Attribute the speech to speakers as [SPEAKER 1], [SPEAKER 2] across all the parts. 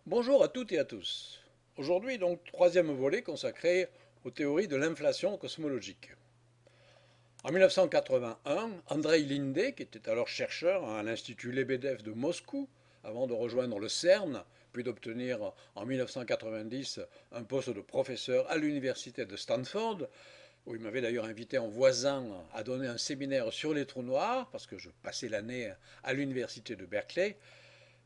[SPEAKER 1] Bonjour à toutes et à tous. Aujourd'hui, donc, troisième volet consacré aux théories de l'inflation cosmologique. En 1981, Andrei Linde, qui était alors chercheur à l'Institut Lebedev de Moscou, avant de rejoindre le CERN, puis d'obtenir en 1990 un poste de professeur à l'université de Stanford, où il m'avait d'ailleurs invité en voisin à donner un séminaire sur les trous noirs, parce que je passais l'année à l'université de Berkeley.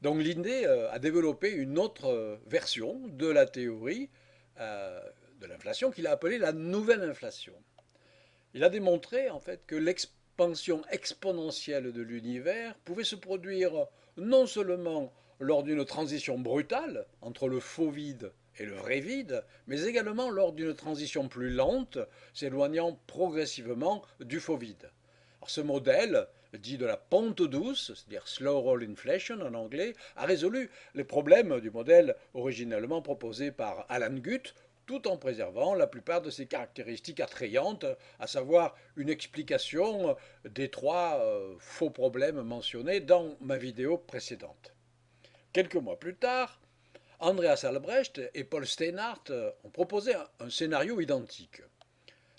[SPEAKER 1] Donc Linde a développé une autre version de la théorie euh, de l'inflation qu'il a appelée la nouvelle inflation. Il a démontré en fait que l'expansion exponentielle de l'univers pouvait se produire non seulement lors d'une transition brutale entre le faux vide et le vrai vide, mais également lors d'une transition plus lente, s'éloignant progressivement du faux vide. Alors ce modèle, dit de la pente douce, c'est-à-dire slow roll inflation en anglais, a résolu les problèmes du modèle originellement proposé par Alan Guth, tout en préservant la plupart de ses caractéristiques attrayantes, à savoir une explication des trois faux problèmes mentionnés dans ma vidéo précédente. Quelques mois plus tard, Andreas Albrecht et Paul Steinhardt ont proposé un scénario identique.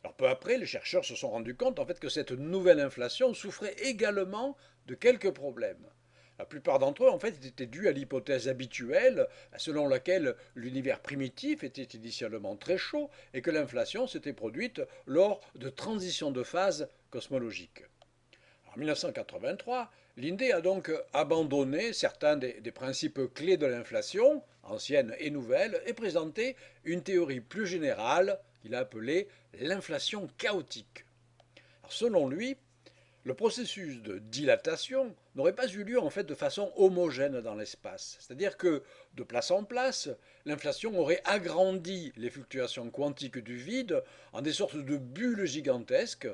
[SPEAKER 1] Alors peu après, les chercheurs se sont rendus compte en fait que cette nouvelle inflation souffrait également de quelques problèmes. La plupart d'entre eux, en fait, étaient dus à l'hypothèse habituelle selon laquelle l'univers primitif était initialement très chaud et que l'inflation s'était produite lors de transitions de phase cosmologiques. En 1983, Linde a donc abandonné certains des principes clés de l'inflation, ancienne et nouvelle, et présenté une théorie plus générale qu'il a appelée l'inflation chaotique. Alors, selon lui, le processus de dilatation n'aurait pas eu lieu en fait de façon homogène dans l'espace. C'est-à-dire que, de place en place, l'inflation aurait agrandi les fluctuations quantiques du vide en des sortes de bulles gigantesques,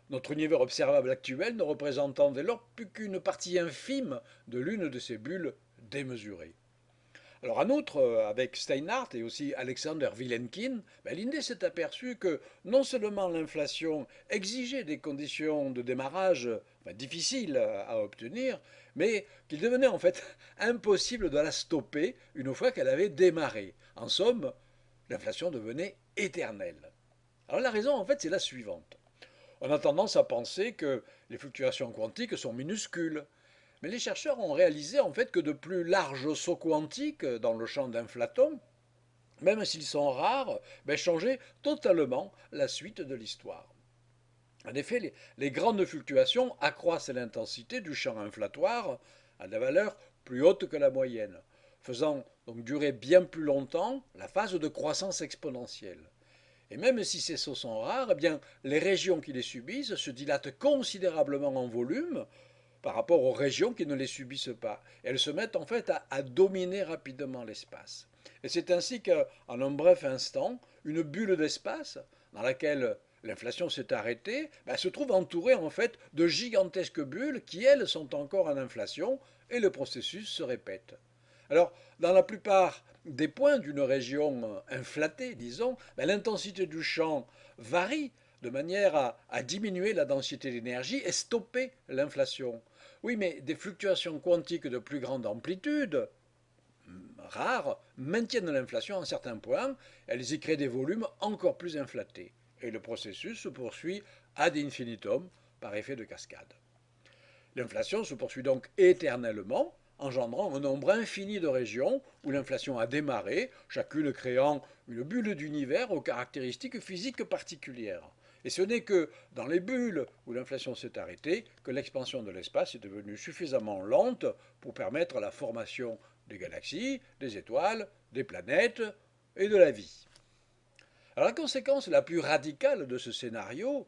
[SPEAKER 1] notre univers observable actuel ne représentant dès lors plus qu'une partie infime de l'une de ces bulles démesurées. Alors en outre, avec Steinhardt et aussi Alexander Vilenkin, Linde s'est aperçu que non seulement l'inflation exigeait des conditions de démarrage difficiles à obtenir, mais qu'il devenait en fait impossible de la stopper une fois qu'elle avait démarré. En somme, l'inflation devenait éternelle. Alors la raison en fait c'est la suivante. On a tendance à penser que les fluctuations quantiques sont minuscules, mais les chercheurs ont réalisé en fait que de plus larges sauts quantiques dans le champ d'inflaton, même s'ils sont rares, changeaient totalement la suite de l'histoire. En effet, les grandes fluctuations accroissent l'intensité du champ inflatoire à des valeurs plus hautes que la moyenne, faisant donc durer bien plus longtemps la phase de croissance exponentielle. Et même si ces sauts sont rares, les régions qui les subissent se dilatent considérablement en volume par rapport aux régions qui ne les subissent pas. Elles se mettent en fait à dominer rapidement l'espace. Et c'est ainsi qu'en un bref instant, une bulle d'espace dans laquelle l'inflation s'est arrêtée se trouve entourée en fait de gigantesques bulles qui, elles, sont encore en inflation et le processus se répète. Alors, dans la plupart des points d'une région inflatée, disons, l'intensité du champ varie de manière à diminuer la densité d'énergie et stopper l'inflation. Oui, mais des fluctuations quantiques de plus grande amplitude, rares, maintiennent l'inflation à un certain point, elles y créent des volumes encore plus inflatés. Et le processus se poursuit ad infinitum par effet de cascade. L'inflation se poursuit donc éternellement, engendrant un nombre infini de régions où l'inflation a démarré, chacune créant une bulle d'univers aux caractéristiques physiques particulières. Et ce n'est que dans les bulles où l'inflation s'est arrêtée que l'expansion de l'espace est devenue suffisamment lente pour permettre la formation des galaxies, des étoiles, des planètes et de la vie. Alors la conséquence la plus radicale de ce scénario,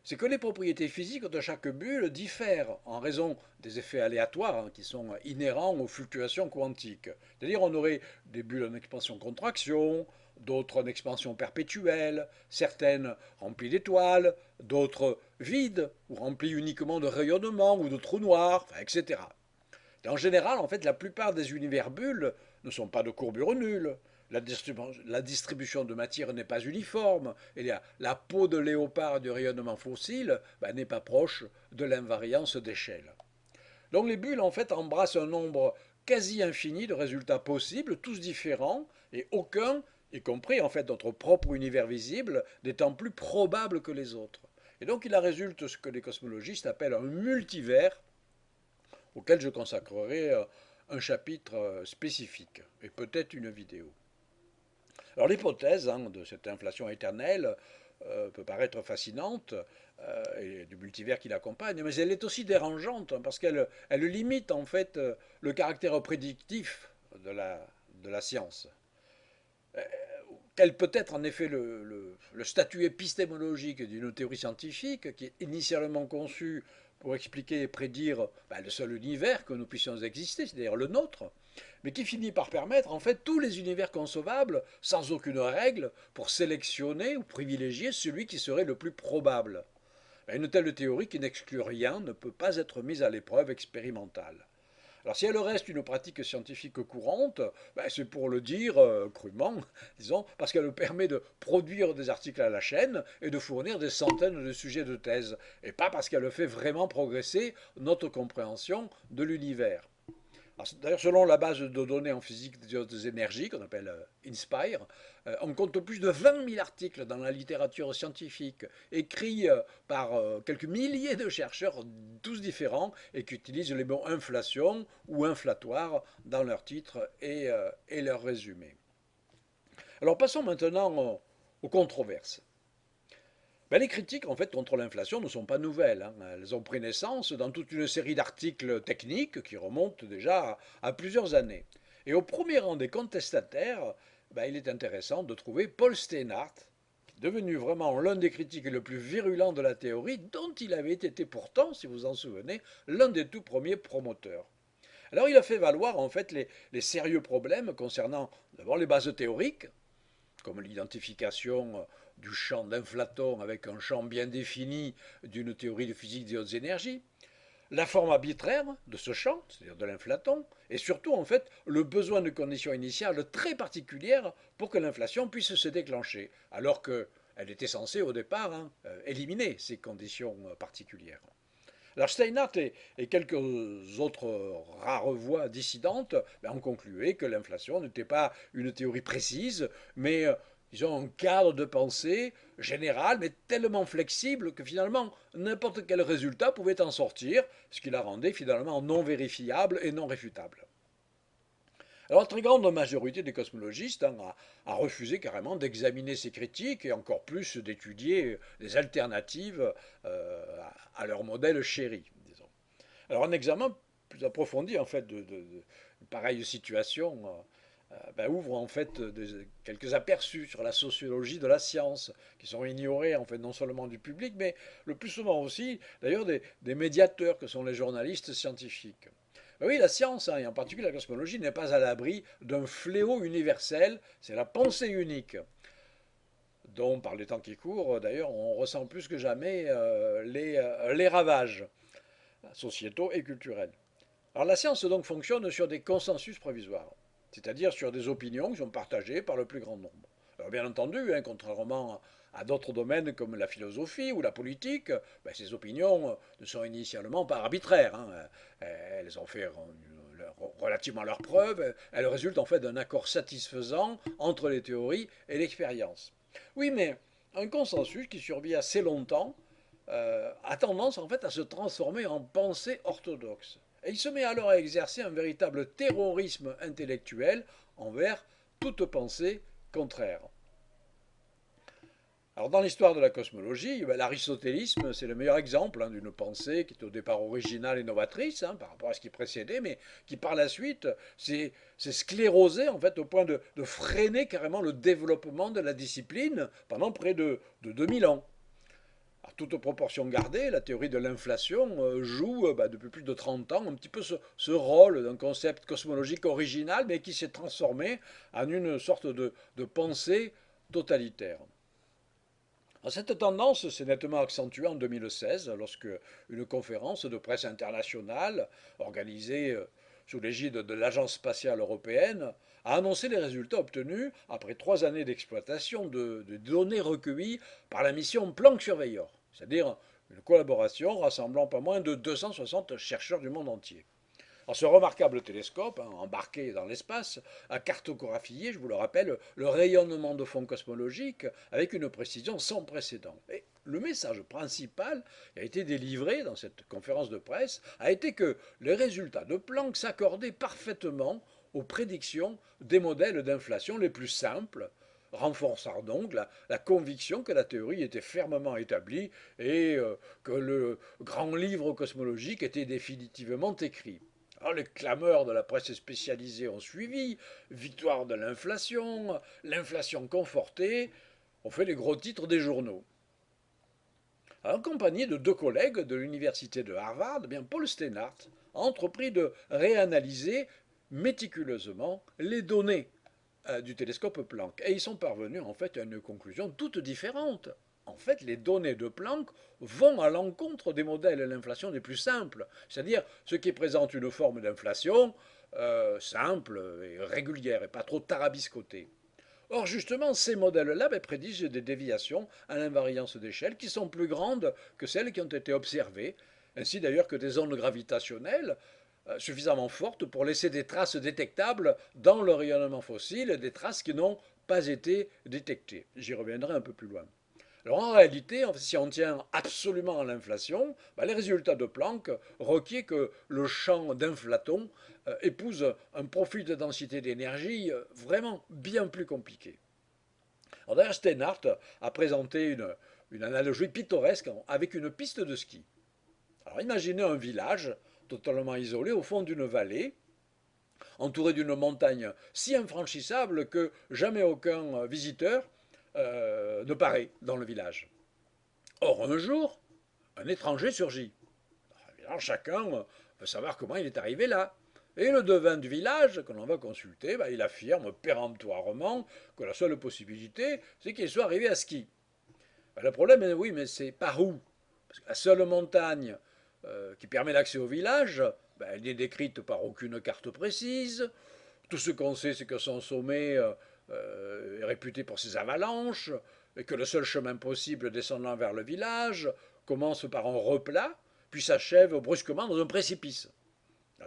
[SPEAKER 1] c'est que les propriétés physiques de chaque bulle diffèrent en raison des effets aléatoires qui sont inhérents aux fluctuations quantiques. C'est-à-dire on aurait des bulles en expansion-contraction, d'autres en expansion perpétuelle, certaines remplies d'étoiles, d'autres vides ou remplies uniquement de rayonnement ou de trous noirs, etc. Et en général, en fait, la plupart des univers bulles ne sont pas de courbure nulle. La distribution de matière n'est pas uniforme et la peau de léopard du rayonnement fossile n'est pas proche de l'invariance d'échelle. Donc les bulles en fait embrassent un nombre quasi infini de résultats possibles, tous différents, et aucun, y compris en fait notre propre univers visible, n'étant plus probable que les autres. Et donc il en résulte ce que les cosmologistes appellent un multivers, auquel je consacrerai un chapitre spécifique, et peut-être une vidéo. Alors l'hypothèse de cette inflation éternelle peut paraître fascinante, et du multivers qui l'accompagne, mais elle est aussi dérangeante, parce qu'elle limite en fait le caractère prédictif de la science. Quel peut être en effet le statut épistémologique d'une théorie scientifique qui est initialement conçue pour expliquer et prédire le seul univers que nous puissions exister, c'est-à-dire le nôtre, mais qui finit par permettre en fait tous les univers concevables sans aucune règle pour sélectionner ou privilégier celui qui serait le plus probable. Une telle théorie qui n'exclut rien ne peut pas être mise à l'épreuve expérimentale. Alors si elle reste une pratique scientifique courante, c'est pour le dire crûment, disons, parce qu'elle permet de produire des articles à la chaîne et de fournir des centaines de sujets de thèse, et pas parce qu'elle fait vraiment progresser notre compréhension de l'univers. D'ailleurs, selon la base de données en physique des énergies, qu'on appelle INSPIRE, on compte plus de 20 000 articles dans la littérature scientifique, écrits par quelques milliers de chercheurs, tous différents, et qui utilisent les mots inflation ou inflatoire dans leurs titres et leurs résumés. Alors passons maintenant aux controverses. Les critiques en fait contre l'inflation ne sont pas nouvelles. Elles ont pris naissance dans toute une série d'articles techniques qui remontent déjà à plusieurs années. Et au premier rang des contestataires, il est intéressant de trouver Paul Steinhardt, devenu vraiment l'un des critiques les plus virulents de la théorie, dont il avait été pourtant, si vous vous en souvenez, l'un des tout premiers promoteurs. Alors il a fait valoir en fait les sérieux problèmes concernant d'abord les bases théoriques, comme l'identification du champ d'inflaton avec un champ bien défini d'une théorie de physique des hautes énergies, la forme arbitraire de ce champ, c'est-à-dire de l'inflaton, et surtout en fait le besoin de conditions initiales très particulières pour que l'inflation puisse se déclencher, alors qu'elle était censée au départ éliminer ces conditions particulières. Alors Steinhardt et quelques autres rares voix dissidentes ont conclué que l'inflation n'était pas une théorie précise, mais disons un cadre de pensée général, mais tellement flexible que finalement n'importe quel résultat pouvait en sortir, ce qui la rendait finalement non vérifiable et non réfutable. Alors, la très grande majorité des cosmologistes a refusé carrément d'examiner ces critiques et encore plus d'étudier des alternatives à leur modèle chéri, disons. Alors, un examen plus approfondi en fait de pareille situation ouvre en fait quelques aperçus sur la sociologie de la science qui sont ignorés en fait non seulement du public mais le plus souvent aussi d'ailleurs des médiateurs que sont les journalistes scientifiques. Oui, la science, et en particulier la cosmologie, n'est pas à l'abri d'un fléau universel, c'est la pensée unique, dont, par les temps qui courent, d'ailleurs, on ressent plus que jamais les ravages sociétaux et culturels. Alors la science, donc, fonctionne sur des consensus provisoires, c'est-à-dire sur des opinions qui sont partagées par le plus grand nombre. Alors, bien entendu, contrairement à d'autres domaines comme la philosophie ou la politique, ces opinions ne sont initialement pas arbitraires. Elles ont fait relativement leurs preuves. Elles résultent en fait d'un accord satisfaisant entre les théories et l'expérience. Oui, mais un consensus qui survit assez longtemps a tendance en fait à se transformer en pensée orthodoxe. Et il se met alors à exercer un véritable terrorisme intellectuel envers toute pensée contraire. Alors dans l'histoire de la cosmologie, l'aristotélisme, c'est le meilleur exemple d'une pensée qui est au départ originale et novatrice par rapport à ce qui précédait, mais qui par la suite s'est sclérosé en fait au point de freiner carrément le développement de la discipline pendant près de 2000 ans. À toute proportion gardée, la théorie de l'inflation joue depuis plus de 30 ans un petit peu ce rôle d'un concept cosmologique original, mais qui s'est transformé en une sorte de pensée totalitaire. Alors, cette tendance s'est nettement accentuée en 2016 lorsque une conférence de presse internationale organisée sous l'égide de l'Agence spatiale européenne a annoncé les résultats obtenus après 3 années d'exploitation de données recueillies par la mission Planck Surveyor, c'est-à-dire une collaboration rassemblant pas moins de 260 chercheurs du monde entier. Alors, ce remarquable télescope, hein, embarqué dans l'espace, a cartographié, je vous le rappelle, le rayonnement de fond cosmologique avec une précision sans précédent. Et le message principal qui a été délivré dans cette conférence de presse a été que les résultats de Planck s'accordaient parfaitement aux prédictions des modèles d'inflation les plus simples, renforçant donc la conviction que la théorie était fermement établie et que le grand livre cosmologique était définitivement écrit. Alors les clameurs de la presse spécialisée ont suivi, victoire de l'inflation confortée, ont fait les gros titres des journaux. En compagnie de deux collègues de l'université de Harvard, Paul Steinhardt a entrepris de réanalyser méticuleusement les données du télescope Planck. Et ils sont parvenus en fait à une conclusion toute différente. En fait, les données de Planck vont à l'encontre des modèles de l'inflation les plus simples, c'est-à-dire ceux qui présentent une forme d'inflation simple et régulière et pas trop tarabiscotée. Or, justement, ces modèles-là prédisent des déviations à l'invariance d'échelle qui sont plus grandes que celles qui ont été observées, ainsi d'ailleurs que des ondes gravitationnelles suffisamment fortes pour laisser des traces détectables dans le rayonnement fossile, des traces qui n'ont pas été détectées. J'y reviendrai un peu plus loin. Alors en réalité, si on tient absolument à l'inflation, les résultats de Planck requièrent que le champ d'inflaton épouse un profil de densité d'énergie vraiment bien plus compliqué. Alors d'ailleurs, Steinhardt a présenté une analogie pittoresque avec une piste de ski. Alors imaginez un village totalement isolé au fond d'une vallée, entouré d'une montagne si infranchissable que jamais aucun visiteur ne paraît dans le village. Or, un jour, un étranger surgit. Alors, chacun veut savoir comment il est arrivé là. Et le devin du village, que l'on va consulter, il affirme péremptoirement que la seule possibilité, c'est qu'il soit arrivé à ski. Le problème, oui, mais c'est par où? Parce que la seule montagne qui permet l'accès au village, elle n'est décrite par aucune carte précise. Tout ce qu'on sait, c'est que son sommet est réputé pour ses avalanches, et que le seul chemin possible descendant vers le village commence par un replat, puis s'achève brusquement dans un précipice.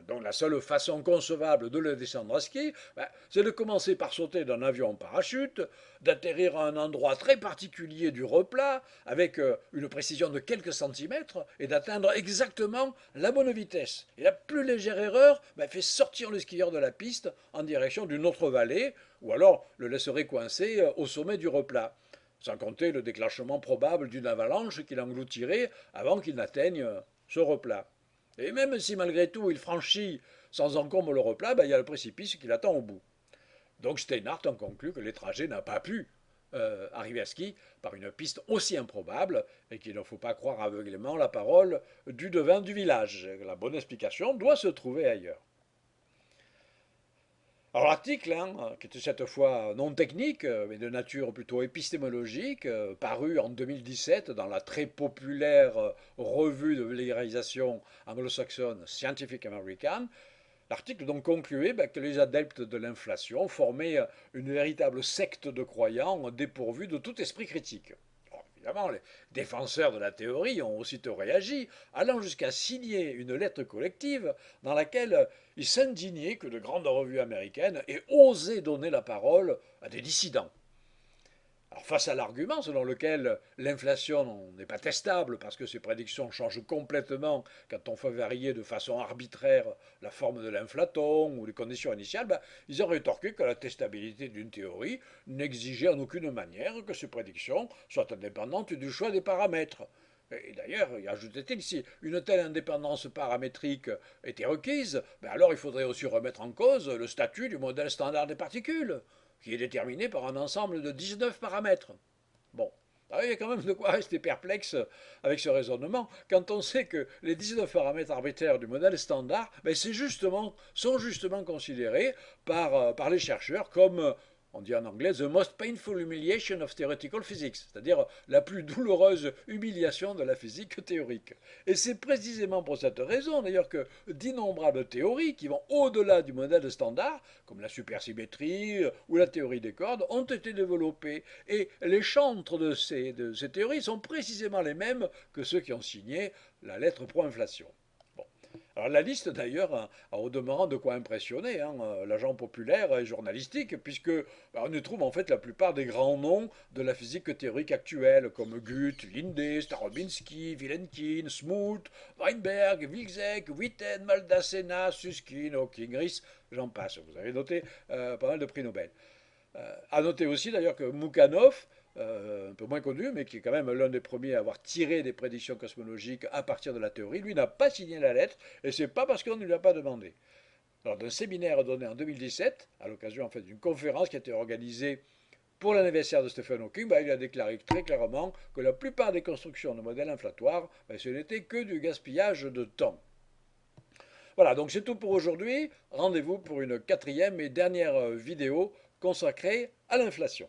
[SPEAKER 1] Donc la seule façon concevable de le descendre à ski, c'est de commencer par sauter d'un avion en parachute, d'atterrir à un endroit très particulier du replat, avec une précision de quelques centimètres, et d'atteindre exactement la bonne vitesse. Et la plus légère erreur fait sortir le skieur de la piste en direction d'une autre vallée, ou alors le laisserait coincé au sommet du replat, sans compter le déclenchement probable d'une avalanche qui l'engloutirait avant qu'il n'atteigne ce replat. Et même si malgré tout il franchit sans encombre le replat, il y a le précipice qui l'attend au bout. Donc Steinhardt en conclut que l'étranger n'a pas pu arriver à ski par une piste aussi improbable et qu'il ne faut pas croire aveuglément la parole du devin du village. La bonne explication doit se trouver ailleurs. Alors l'article, qui était cette fois non technique, mais de nature plutôt épistémologique, paru en 2017 dans la très populaire revue de vulgarisation anglo-saxonne Scientific American, l'article donc concluait que les adeptes de l'inflation formaient une véritable secte de croyants dépourvus de tout esprit critique. Évidemment, les défenseurs de la théorie ont aussitôt réagi, allant jusqu'à signer une lettre collective dans laquelle ils s'indignaient que de grandes revues américaines aient osé donner la parole à des dissidents. Alors, face à l'argument selon lequel l'inflation n'est pas testable parce que ses prédictions changent complètement quand on fait varier de façon arbitraire la forme de l'inflaton ou les conditions initiales, ils ont rétorqué que la testabilité d'une théorie n'exigeait en aucune manière que ces prédictions soient indépendantes du choix des paramètres. Et d'ailleurs, ajoutait-il, si une telle indépendance paramétrique était requise, alors il faudrait aussi remettre en cause le statut du modèle standard des particules, qui est déterminé par un ensemble de 19 paramètres. Bon, il y a quand même de quoi rester perplexe avec ce raisonnement quand on sait que les 19 paramètres arbitraires du modèle standard sont justement considérés par les chercheurs comme, on dit en anglais, the most painful humiliation of theoretical physics, c'est-à-dire la plus douloureuse humiliation de la physique théorique. Et c'est précisément pour cette raison, d'ailleurs, que d'innombrables théories qui vont au-delà du modèle standard, comme la supersymétrie ou la théorie des cordes, ont été développées. Et les chantres de ces théories sont précisément les mêmes que ceux qui ont signé la lettre pro-inflation. Bon. Alors la liste d'ailleurs a au demeurant de quoi impressionner hein, l'agent populaire et journalistique, puisque on y trouve en fait la plupart des grands noms de la physique théorique actuelle, comme Guth, Linde, Starobinsky, Vilenkin, Smoot, Weinberg, Wilczek, Witten, Maldacena, Susskind, Hawking, Riss, j'en passe. Vous avez noté pas mal de prix Nobel. À noter aussi d'ailleurs que Mukhanov, un peu moins connu, mais qui est quand même l'un des premiers à avoir tiré des prédictions cosmologiques à partir de la théorie, lui n'a pas signé la lettre, et c'est pas parce qu'on ne lui a pas demandé. Alors d'un séminaire donné en 2017, à l'occasion en fait d'une conférence qui a été organisée pour l'anniversaire de Stephen Hawking, il a déclaré très clairement que la plupart des constructions de modèles inflatoires, ce n'était que du gaspillage de temps. Voilà, donc c'est tout pour aujourd'hui. Rendez-vous pour une quatrième et dernière vidéo consacrée à l'inflation.